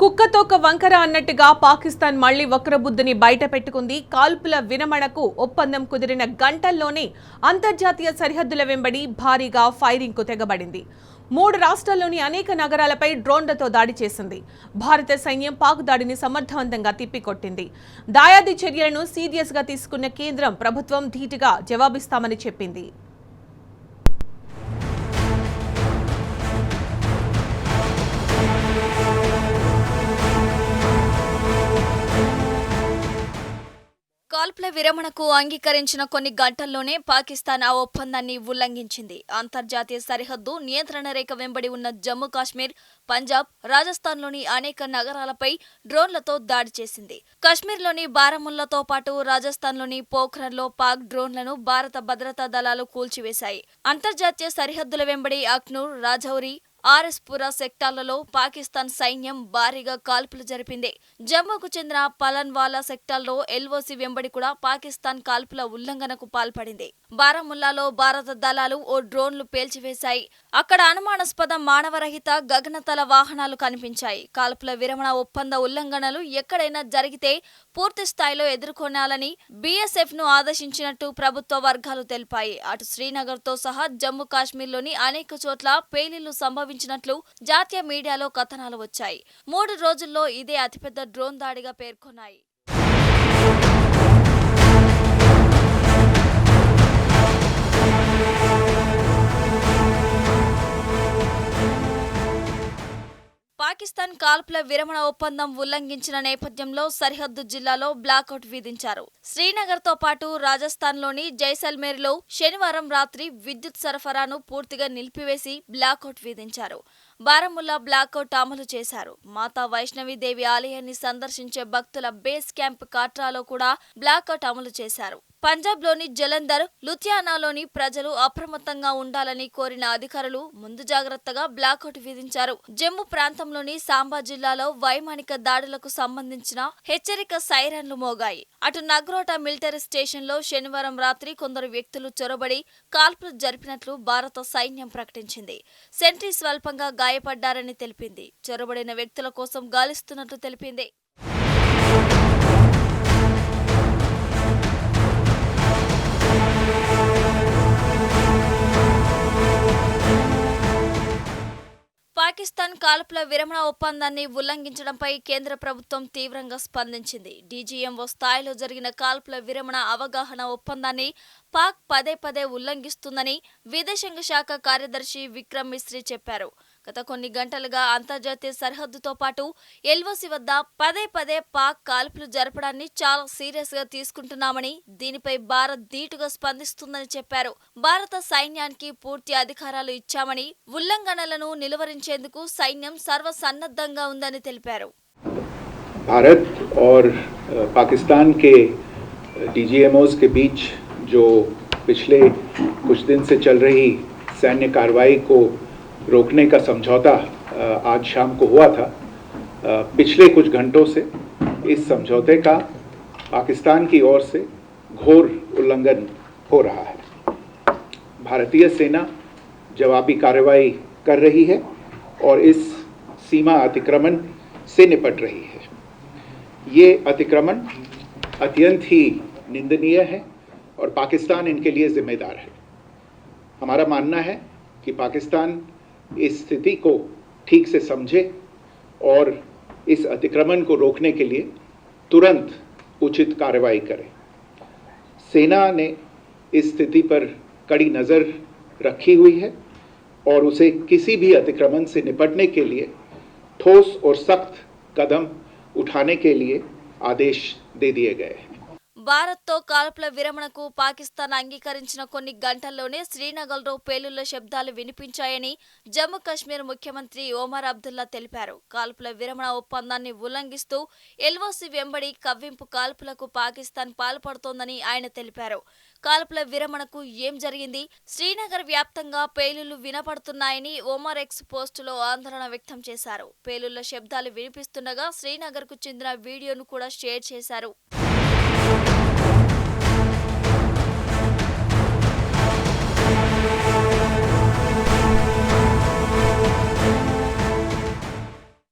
కుక్కతోక వంకర అన్నట్టుగా పాకిస్తాన్ మళ్లీ వక్రబుద్ధిని బయట పెట్టుకుంది. కాల్పుల విరమణకు ఒప్పందం కుదిరిన గంటల్లోనే అంతర్జాతీయ సరిహద్దుల వెంబడి భారీగా ఫైరింగ్ కు తెగబడింది. 3 రాష్ట్రాల్లోని అనేక నగరాలపై డ్రోన్లతో దాడి చేసింది. భారత సైన్యం పాక్ దాడిని సమర్థవంతంగా తిప్పికొట్టింది. దాయాది చర్యలను సీరియస్ గా తీసుకున్న కేంద్రం ప్రభుత్వం ధీటుగా జవాబిస్తామని చెప్పింది. కాల్పుల విరమణకు అంగీకరించిన కొన్ని గంటల్లోనే పాకిస్తాన్ ఆ ఒప్పందాన్ని ఉల్లంఘించింది. అంతర్జాతీయ సరిహద్దు నియంత్రణ రేఖ వెంబడి ఉన్న జమ్మూ కాశ్మీర్, పంజాబ్, రాజస్థాన్లోని అనేక నగరాలపై డ్రోన్లతో దాడి చేసింది. కశ్మీర్లోని బారాముల్లాతో పాటు రాజస్థాన్లోని పోఖ్రాన్లో పాక్ డ్రోన్లను భారత భద్రతా దళాలు కూల్చివేశాయి. అంతర్జాతీయ సరిహద్దుల వెంబడి అఖ్నూర్, రాజౌరి, ఆర్ఎస్పురా సెక్టార్లలో పాకిస్తాన్ సైన్యం భారీగా కాల్పులు జరిపింది. జమ్మూకు చెందిన పలన్వాలా సెక్టార్లో ఎల్ఓసి వెంబడి కూడా పాకిస్తాన్ కాల్పుల ఉల్లంఘనకు పాల్పడింది. బారాముల్లాలో భారత దళాలు ఓ డ్రోన్లు పేల్చివేశాయి. అక్కడ అనుమానాస్పద మానవరహిత గగనతల వాహనాలు కనిపించాయి. కాల్పుల విరమణ ఒప్పంద ఉల్లంఘనలు ఎక్కడైనా జరిగితే పూర్తి స్థాయిలో ఎదుర్కొనాలని బీఎస్ఎఫ్ ను ఆదేశించినట్టు ప్రభుత్వ వర్గాలు తెలిపాయి. అటు శ్రీనగర్ తో సహా జమ్మూ కాశ్మీర్లోని అనేక చోట్ల పేలుళ్లు సంభవించినట్లు జాతీయ మీడియాలో కథనాలు వచ్చాయి. 3 రోజుల్లో ఇదే అతిపెద్ద డ్రోన్ దాడిగా పేర్కొన్నాయి. పాకిస్తాన్ కాల్పుల విరమణ ఒప్పందం ఉల్లంఘించిన నేపథ్యంలో సరిహద్దు జిల్లాలో బ్లాకౌట్ విధించారు. శ్రీనగర్తో పాటు రాజస్థాన్లోని జైసల్మేర్లో శనివారం రాత్రి విద్యుత్ సరఫరాను పూర్తిగా నిలిపివేసి బ్లాకౌట్ విధించారు. బారాముల్లా బ్లాకౌట్ అమలు చేశారు. మాతా వైష్ణవీదేవి ఆలయాన్ని సందర్శించే భక్తుల బేస్ క్యాంప్ కాట్రాలో కూడా బ్లాకౌట్ అమలు చేశారు. పంజాబ్లోని జలంధర్, లుధియానాలోని ప్రజలు అప్రమత్తంగా ఉండాలని కోరిన అధికారులు ముందు జాగ్రత్తగా బ్లాకౌట్ విధించారు. జమ్మూ ప్రాంతంలోని సాంబా జిల్లాలో వైమానిక దాడులకు సంబంధించిన హెచ్చరిక సైరన్లు మోగాయి. అటు నగ్రోటా మిలిటరీ స్టేషన్లో శనివారం రాత్రి కొందరు వ్యక్తులు చొరబడి కాల్పులు జరిపినట్లు భారత సైన్యం ప్రకటించింది. సెంట్రీ స్వల్పంగా గాయపడ్డారని తెలిపింది. చొరబడిన వ్యక్తుల కోసం గాలిస్తున్నట్లు తెలిపింది. పాకిస్తాన్ కాల్పుల విరమణ ఒప్పందాన్ని ఉల్లంఘించడంపై కేంద్ర ప్రభుత్వం తీవ్రంగా స్పందించింది. డీజీఎంఓ స్థాయిలో జరిగిన కాల్పుల విరమణ అవగాహన ఒప్పందాన్ని పాక్ పదే ఉల్లంఘిస్తుందని విదేశాంగ శాఖ కార్యదర్శి విక్రమ్ మిస్రీ చెప్పారు. గత కొన్ని గంటలుగా అంతర్జాతీయ సరిహద్దుతో పాటు ఎల్ఓసి వద్ద పదే పాక్ కాల్పులు జరపడాన్ని చాలా సీరియస్ గా తీసుకుంటున్నామని, దీనిపై భారత్ ధీటుగా స్పందిస్తుందని చెప్పారు. భారత సైన్యానికి పూర్తి అధికారాలు ఇచ్చామని, ఉల్లంఘనలను నిలువరించేందుకు సైన్యం సర్వసన్నద్ధంగా ఉందని తెలిపారు. भारत और पाकिस्तान के डीजीएमओस के बीच जो पिछले कुछ दिन से चल रही सैन्य कार्रवाई को रोकने का समझौता आज शाम को हुआ था। पिछले कुछ घंटों से इस समझौते का पाकिस्तान की ओर से घोर उल्लंघन हो रहा है। भारतीय सेना जवाबी कार्रवाई कर रही है और इस सीमा अतिक्रमण से निपट रही है। ये अतिक्रमण अत्यंत ही निंदनीय है और पाकिस्तान इनके लिए जिम्मेदार है। हमारा मानना है कि पाकिस्तान इस स्थिति को ठीक से समझे और इस अतिक्रमण को रोकने के लिए तुरंत उचित कार्रवाई करे। सेना ने इस स्थिति पर कड़ी नज़र रखी हुई है और उसे किसी भी अतिक्रमण से निपटने के लिए ठोस और सख्त कदम उठाने के लिए आदेश दे दिए गए हैं। భారత్తో కాల్పుల విరమణకు పాకిస్తాన్ అంగీకరించిన కొన్ని గంటల్లోనే శ్రీనగర్లో పేలుళ్ల శబ్దాలు వినిపించాయని జమ్మూ కాశ్మీర్ ముఖ్యమంత్రి ఒమర్ అబ్దుల్లా తెలిపారు. కాల్పుల విరమణ ఒప్పందాన్ని ఉల్లంఘిస్తూ ఎల్ఓసి వెంబడి కవ్వింపు కాల్పులకు పాకిస్తాన్ పాల్పడుతోందని ఆయన తెలిపారు. కాల్పుల విరమణకు ఏం జరిగింది? శ్రీనగర్ వ్యాప్తంగా పేలుళ్లు వినపడుతున్నాయని ఒమర్ ఎక్స్ పోస్టులో ఆందోళన వ్యక్తం చేశారు. పేలుళ్ల శబ్దాలు వినిపిస్తుండగా శ్రీనగర్కు చెందిన వీడియోను కూడా షేర్ చేశారు.